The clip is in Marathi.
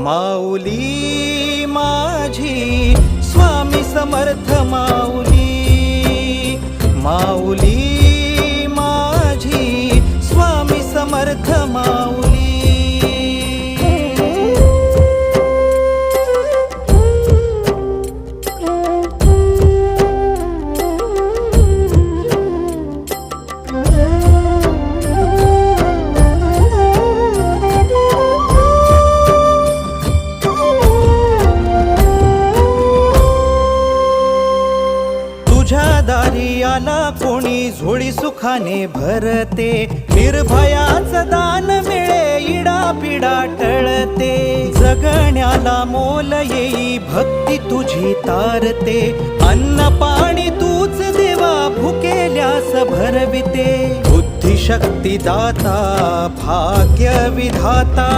माऊली माझी स्वामी समर्थ माऊली, माऊली माझी स्वामी समर्थ माऊली। तुझ्या दारी आला कोणी झोळी सुखाने भरते, निर्भयाचं दान मिळे इडा पिडा टळते। जगण्याला मोल येई भक्ती तुझी तारते, अन्न पाणी तूच देवा भुकेल्यास भरविते। बुद्धी शक्ती दाता भाग्य विधाता